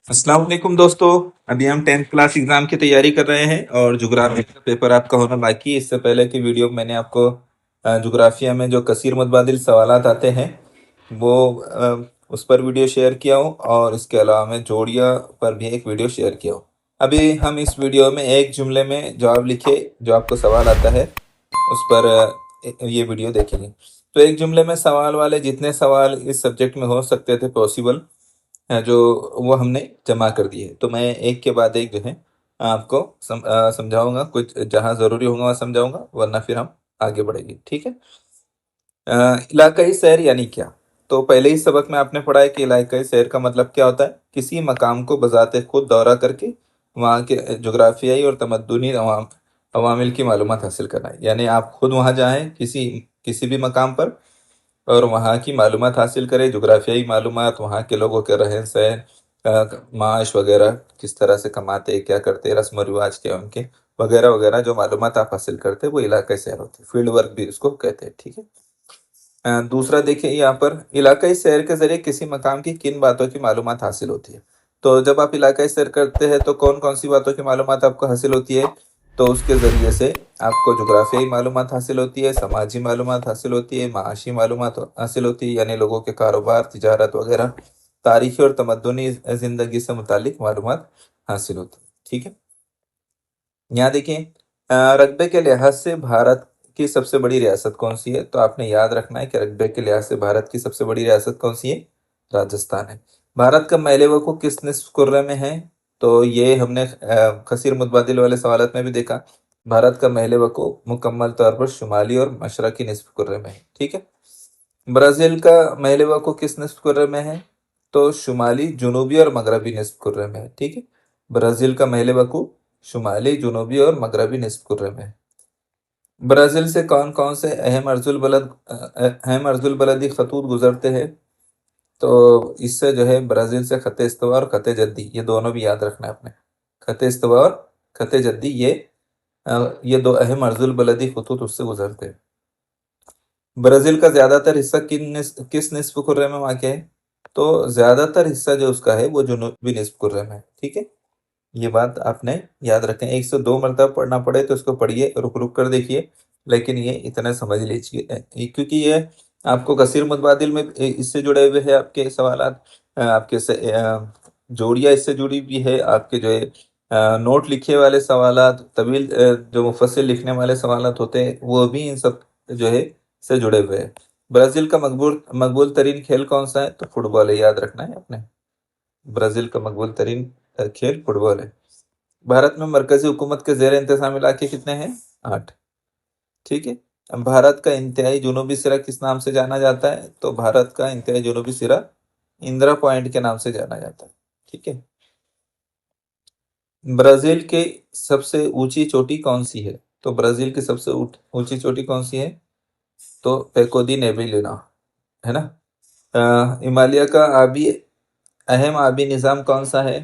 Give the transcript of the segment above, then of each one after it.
अस्सलाम वालेकुम दोस्तों। अभी हम 10th क्लास एग्जाम की तैयारी कर रहे हैं और जुग्राफिया का पेपर आपका होना बाकी है। इससे पहले की वीडियो में मैंने आपको जुग्राफिया में जो कसीर मुतबादिल सवालात आते हैं वो उस पर वीडियो शेयर किया हूँ और इसके अलावा मैं जोड़िया पर भी एक वीडियो शेयर किया हूँ। अभी हम इस वीडियो में एक जुमले में जवाब लिखे जो आपको सवाल आता है उस पर ये वीडियो देखेंगे। तो एक जुमले में सवाल वाले जितने सवाल इस सब्जेक्ट में हो सकते थे पॉसिबल जो वो हमने जमा कर दिए। तो मैं एक के बाद एक जो है आपको समझाऊंगा, कुछ जहाँ ज़रूरी होगा वहाँ समझाऊंगा, वरना फिर हम आगे बढ़ेंगे। ठीक है। इलाकाई सैर यानी क्या? तो पहले ही सबक में आपने पढ़ा है कि इलाकाई सैर का मतलब क्या होता है। किसी मकाम को बजाते खुद दौरा करके वहाँ के जोग्राफियाई और तमद्दुनी अवामिल की मालूमात हासिल करना है। यानी आप खुद वहाँ जाएं किसी किसी भी मकाम पर और वहाँ की मालूमात हासिल करें, जोग्राफियाई मालूमात, वहाँ के लोगों के रहन सहन, माश वगैरह, किस तरह से कमाते, क्या करते, रस्म व रिवाज क्या उनके, वगैरह वगैरह जो मालूमात आप हासिल करते हैं वो इलाकाई सैर होती है। फील्ड वर्क भी उसको कहते हैं। ठीक है। दूसरा देखिए यहाँ पर इलाकाई सैर के जरिए किसी मकाम की किन बातों की मालूमात हासिल होती है। तो जब आप इलाकाई सैर करते हैं तो कौन कौन सी बातों की मालूमात आपको हासिल होती है? तो उसके ज़रिए से आपको जुग्राफियाई मालूमात हासिल होती है, समाजी मालूमात हासिल होती है, माशी मालूमात हासिल होती है, यानी लोगों के कारोबार, तिजारत वगैरह, तारीखी और तमद्दुनी ज़िंदगी से मुतालिक मालूमात हासिल होती है। ठीक है। यहाँ देखिए, रकबे के लिहाज से भारत की सबसे बड़ी रियासत कौन सी है? तो आपने याद रखना है कि रकबे के लिहाज से भारत की सबसे बड़ी रियासत कौन सी है? राजस्थान है। भारत का मेले वकूफ़ किस निस्फ कुर्रे में है? तो ये हमने कसीर मुतबादिल वाले सवालत में भी देखा। भारत का मेले वकूफ़ मुकम्मल तौर पर शुमाली और मशरकी निस्फ कुर्रे में है। ठीक है। ब्राज़ील का मेले वकूफ़ किस निस्फ कुर्रे में है? तो शुमाली, जुनूबी और मगरबी निस्फ कुर्रे में है। ठीक है। ब्राज़ील का मेले वकूफ़ शुमाली, जुनूबी और मगरबी निस्फ कुर्रे में है। ब्राज़ील से कौन कौन से अहम अर्जुल बलदी खतूत गुजरते हैं? तो इससे जो है ब्राज़ील से खत इस्तवा और खत जद्दी, ये दोनों भी याद रखना है आपने। खत इस्तवा और खत जद्दी, ये दो अहम अर्जुल बलदी खतूत उससे गुजरते हैं। ब्राज़ील का ज़्यादातर हिस्सा किस निस्फ कुर्रे में वाक़ है? तो ज़्यादातर हिस्सा जो उसका है वो जुनूबी निस्फ कुर्रे में है। ठीक है। ये बात आपने याद रखें। 102 मरतबा पढ़ना पड़े तो इसको पढ़िए, रुक रुक कर देखिए, लेकिन ये इतना समझ लीजिए क्योंकि ये आपको कसीर मुतबादिल में इससे जुड़े हुए हैं आपके सवालात, आपके जोड़ियाँ इससे जुड़ी भी है, आपके जो है नोट लिखे वाले सवालात, तवील जो मुफस्सिल लिखने वाले सवालात होते हैं वो भी इन सब जो है से जुड़े हुए हैं। ब्राज़ील का मकबूल मकबूल तरीन खेल कौन सा है? तो फुटबॉल है, याद रखना है आपने। ब्राज़ील का मकबूल तरीन खेल फुटबॉल है। भारत में मरकजी हुकूमत के ज़ेर इंतज़ाम इलाके कितने हैं? 8। ठीक है। अब भारत का इंतहाई जुनूबी सिरा किस नाम से जाना जाता है? तो भारत का इंतहाई जुनूबी सिरा इंदिरा पॉइंट के नाम से जाना जाता है। ठीक है। ब्राज़ील की सबसे ऊंची चोटी कौन सी है? तो ब्राज़ील की सबसे ऊंची चोटी कौन सी है? तो पेको दी नेविलिना, है ना। हिमालय का अहम आबी निज़ाम कौन सा है?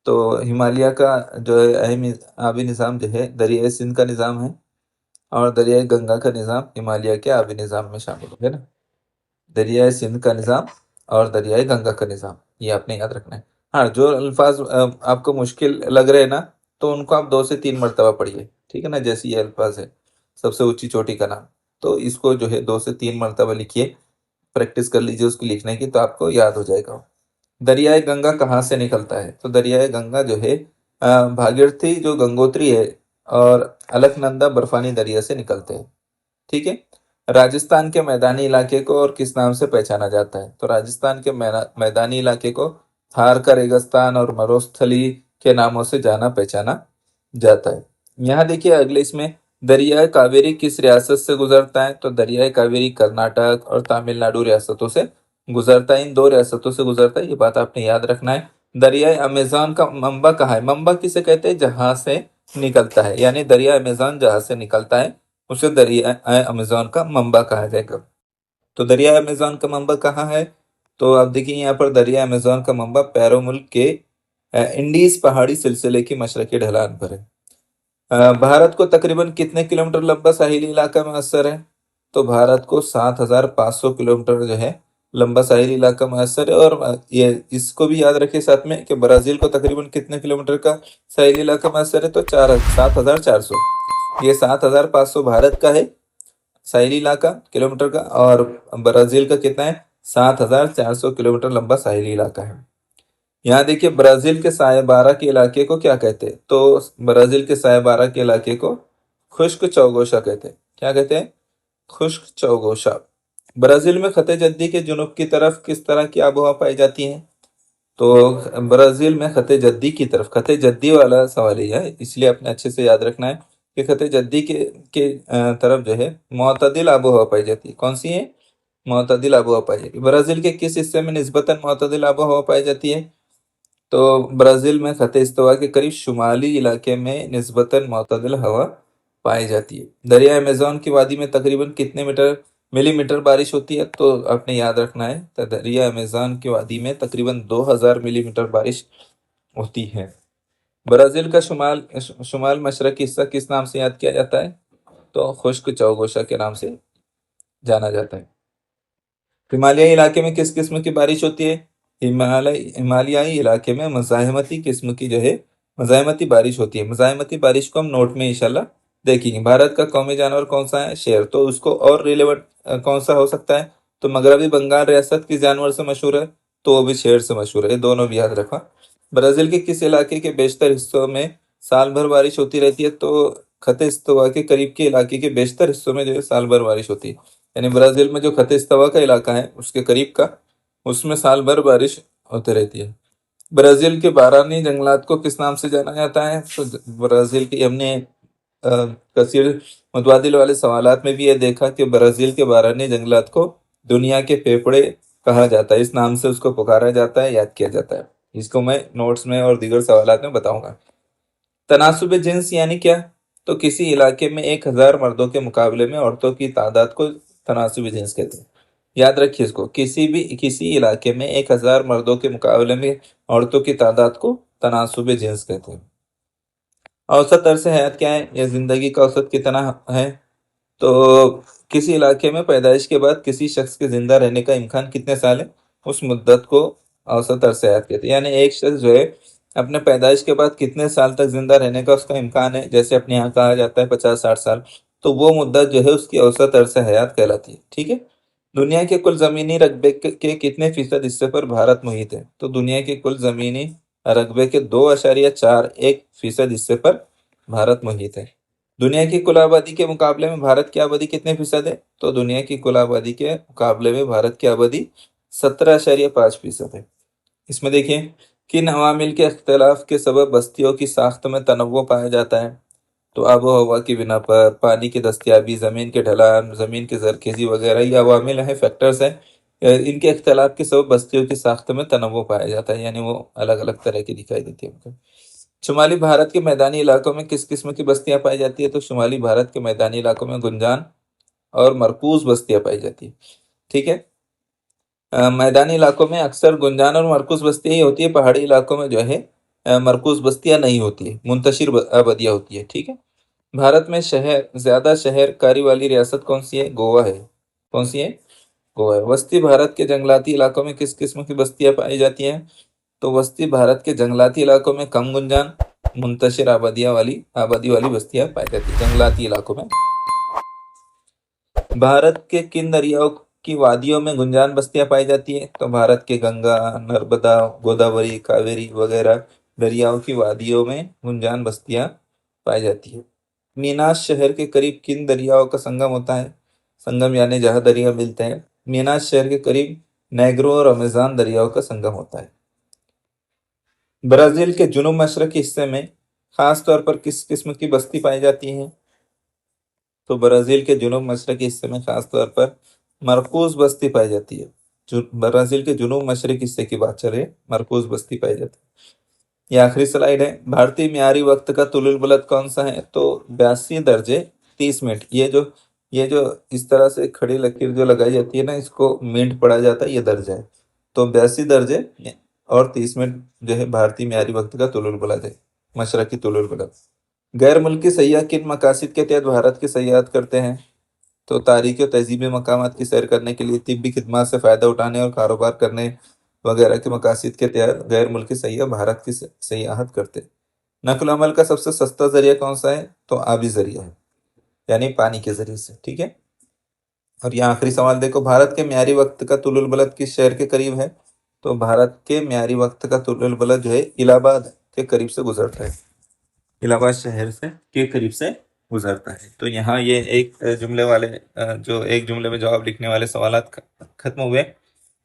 तो हिमालय का जो है अहम आबी निज़ाम जो है दरियाई सिंध का निज़ाम है और दरियाई गंगा का निज़ाम हिमालय के आबी निज़ाम में शामिल है ना। दरियाई सिंध का निज़ाम और दरियाई गंगा का निज़ाम, ये आपने याद रखना है। हाँ, जो अल्फाज आपको मुश्किल लग रहे हैं ना, तो उनको आप 2 से 3 मरतबा पढ़िए। ठीक है ना। जैसे ये अल्फाज है, सबसे ऊंची चोटी का नाम, तो इसको जो है 2 से 3 मरतबा लिखिए, प्रैक्टिस कर लीजिए उसकी लिखने की, तो आपको याद हो जाएगा। दरियाए गंगा कहाँ से निकलता है? तो दरियाए गंगा जो है भागीरथी जो गंगोत्री है और अलकनंदा बर्फानी दरिया से निकलते हैं। ठीक है। राजस्थान के मैदानी इलाके को और किस नाम से पहचाना जाता है? तो राजस्थान के मैदानी इलाके को थार का रेगिस्तान और मरुस्थली के नामों से जाना पहचाना जाता है। यहाँ देखिए अगले इसमें, दरियाए कावेरी किस रियासत से गुजरता है? तो दरियाए कावेरी कर्नाटक और तमिलनाडु रियासतों से गुजरता है। इन दो रियासतों से गुजरता है, ये बात आपने याद रखना है। दरियाए अमेज़न का मंबा कहाँ है? मंबा किसे कहते हैं? जहां से निकलता है, यानी दरिया अमेज़न जहां से निकलता है उसे दरिया अमेज़न का मंबा कहा जाएगा। तो दरिया अमेज़न का मंबा कहाँ है? तो आप देखिए यहाँ पर दरिया अमेज़न का मंबा पैरो मुल्क के इंडीज पहाड़ी सिलसिले की मशरकी ढलान पर है। भारत को तकरीबन कितने किलोमीटर लंबा साहिली इलाका में असर है? तो भारत को 7,500 किलोमीटर जो है लंबा साहिली इलाका मैसर है। और ये इसको भी याद रखिए साथ में कि ब्राजील को तकरीबन कितने किलोमीटर का साहिली इलाका मैसर है, तो 7,400। ये 7,500 भारत का है साहिली इलाका किलोमीटर का, और ब्राजील का कितना है, 7,400 किलोमीटर लंबा साहिली इलाका है। यहाँ देखिए ब्राजील के सायबारा के इलाके को क्या कहते हैं, तो ब्राजील के सायबारा के इलाके को खुश्क चौगोशा कहते हैं। क्या कहते हैं, खुश्क चौगोशा। ब्राजील में खते जद्दी के जुनूब की तरफ किस तरह की आबोहवा पाई जाती है, तो ब्राजील में खते जद्दी की तरफ, खते जद्दी वाला सवाल ही है इसलिए आपने अच्छे से याद रखना है कि खते जद्दी के तरफ जो है मोतदिल आबोहवा पाई जाती है। कौन सी है, मोतदिल आबोहवा पाई जाती है। ब्राजील के किस हिस्से में निस्बतन मोतदिल आबोहवा पाई जाती है, तो ब्राजील में खते इस्तवा के करीब शुमाली इलाके में निस्बतन मोतदिल हवा पाई जाती है। दरिया अमेज़न की वादी में तकरीबन कितने मिलीमीटर बारिश होती है, तो आपने याद रखना है तो दरिया अमेज़न की वादी में तकरीबन 2000 मिलीमीटर बारिश होती है। ब्राजील का शुमाल मशरकी हिस्सा किस नाम से याद किया जाता है, तो खुश्क चौगोशा के नाम से जाना जाता है। हिमालयी इलाके में किस किस्म की बारिश होती है, हिमालयाई इलाके में मज़ाहमती किस्म की जो है मज़ाहमती बारिश होती है। मज़ाहमती बारिश को हम नोट में इंशाल्लाह देखेंगे। भारत का कौमी जानवर कौन सा है, शेर। तो उसको और रिलेवेंट कौन सा हो सकता है, तो मगरबी बंगाल रियासत किस जानवर से मशहूर है, तो वो भी शेर से मशहूर है। ये दोनों भी याद रखा। ब्राजील के किस इलाके के बेशतर हिस्सों में साल भर बारिश होती रहती है, तो खते इस्तवा के करीब के इलाके के बेशतर हिस्सों में जो है साल भर बारिश होती है। यानी ब्राजील में जो खते इस्तवा का इलाका है उसके करीब का, उसमें साल भर बारिश होती रहती है। ब्राजील के बारानी जंगलात को किस नाम से जाना जाता है, तो ब्राजील की हमने कसीर मुतबादिल वाले सवालात में भी ये देखा कि ब्राजील के बारानी जंगलात को दुनिया के फेफड़े कहा जाता है। इस नाम से उसको पुकारा जाता है, याद किया जाता है। इसको मैं नोट्स में और दीगर सवालात में बताऊंगा। तनासुब जिन्स यानी क्या, तो किसी इलाके में 1,000 मर्दों के मुकाबले में औरतों की तादाद को तनासुब जिन्स कहते हैं। याद रखिए इसको, किसी इलाके में 1,000 मर्दों के मुकाबले में औरतों की तादाद को तनासुब जिन्स कहते हैं। औसत अरसे हयात क्या है, या जिंदगी का औसत कितना है, तो किसी इलाके में पैदाइश के बाद किसी शख्स के जिंदा रहने का इम्कान कितने साल है, उस मुद्दत को औसत अरसे हयात कहते हैं। यानी एक शख्स जो है अपने पैदाइश के बाद कितने साल तक जिंदा रहने का उसका इम्कान है, जैसे अपने यहाँ कहा जाता है 50-60 साल, तो वो मुद्दत जो है उसकी औसत अरसे हयात कहलाती है। ठीक है। दुनिया के कुल जमीनी रकबे के कितने फीसद हिस्से पर भारत मुहित है, तो दुनिया के कुल जमीनी रकबे के 2.41% हिस्से पर भारत मुहित है। दुनिया की कुल आबादी के मुकाबले में भारत की आबादी कितने फीसद है, तो दुनिया की कुल आबादी के मुकाबले में भारत की आबादी 17.5% है। इसमें देखिए किन अवामिल के अख्तिलाफ के सबब बस्तियों की साख्त में तनव्वुर पाया जाता है, तो आबो हवा की बिना पर, पानी की दस्तियाबी, ज़मीन के ढलान, ज़मीन की जरखेज़ी वगैरह ये अवामिल हैं, फैक्टर्स हैं। इनके इख्तिलाफ के सबब बस्तियों की साख्त में तनव्वुर पाया जाता है, यानी वो अलग अलग तरह की दिखाई देती है हमको। शुमाली भारत के मैदानी इलाकों में किस किस्म की बस्तियां पाई जाती है, तो शुमाली भारत के मैदानी इलाकों में गुंजान और मरकूज बस्तियां पाई जाती है। ठीक है। मैदानी इलाकों में अक्सर गुंजान और मरकूज बस्तियां ही होती है, पहाड़ी इलाकों में जो है मरकूज बस्तियां नहीं होती है, मुंतशिर आबादियां होती है। ठीक है। भारत में ज्यादा शहरकारी वाली रियासत कौन सी है, गोवा है। कौन सी है, गोवा है। वस्ती भारत के जंगलाती इलाकों में किस किस्म की बस्तियां पाई जाती हैं, तो वस्ती भारत के जंगलाती इलाकों में कम गुंजान, मुंतशिर आबादी वाली बस्तियां पाई जाती है जंगलाती इलाकों में। भारत के किन दरियाओं की वादियों में गुंजान बस्तियां पाई जाती है, तो भारत के गंगा, नर्मदा, गोदावरी, कावेरी वगैरह दरियाओं की वादियों में गुंजान बस्तियां पाई जाती है। मीनास शहर के करीब किन दरियाओं का संगम होता है, संगम यानी जहाँ दरिया मिलते हैं। मीनास शहर के करीब नेग्रो और अमेज़न दरियाओं का संगम होता है। ब्राजील के जुनूब मशरकी हिस्से में खास तौर पर किस किस्म की बस्ती पाई जाती है, तो ब्राजील के जुनूब मशरकी हिस्से में खास तौर पर मरकूज बस्ती पाई जाती है। ब्राजील के जुनूब मशरकी हिस्से की बात चले, मरकूज बस्ती पाई जाती है। ये आखिरी स्लाइड है। भारतीय म्यारी वक्त का तुलुल बुलंद कौन सा है, तो 82 दर्जे 30 मिनट। ये जो इस तरह से खड़ी लकीर जो लगाई जाती है ना, इसको मिनट पढ़ा जाता है, ये दर्जा है। तो 82 दर्जे और 30 मिनट जो है भारतीय म्यारी वक्त का तुलुल बुलंद है, मशरकी तुलुल बुलंद। गैर मुल्की सयाह किन मकासद के तहत भारत की सयाहत करते हैं, तो तारीखी और तहजीबी मकामात की सैर करने के लिए, तिब्बी खिदमत से फ़ायदा उठाने और कारोबार करने वगैरह के मकासद के तहत गैर मुल्की सयाह भारत की सयाहत करते हैं। नकल अमल का सबसे सस्ता जरिया कौन सा है? तो आबी जरिया है, यानी पानी के जरिए से। ठीक है। और यहाँ आखिरी सवाल देखो, भारत के म्यारी वक्त का तुलुल बलद किस शहर के करीब है? तो भारत के म्यारी वक्त का तुलुल बलद जो है इलाहाबाद के करीब से गुजरता है, इलाहाबाद शहर से के करीब से गुजरता है। तो यहाँ ये एक जुमले वाले जो एक जुमले में जवाब लिखने वाले सवाल खत्म हुए।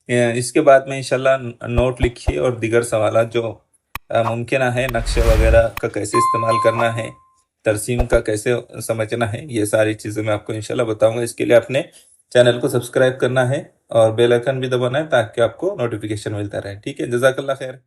इसके बाद में इंशाल्लाह नोट लिखिए और दीगर सवाल जो मुमकिन है, नक्शे वगैरह का कैसे इस्तेमाल करना है, तरसीम का कैसे समझना है, ये सारी चीज़ें मैं आपको इंशाल्लाह बताऊंगा। इसके लिए आपने चैनल को सब्सक्राइब करना है और बेल आइकन भी दबाना है ताकि आपको नोटिफिकेशन मिलता रहे। ठीक है, जज़ाकल्लाह खैर।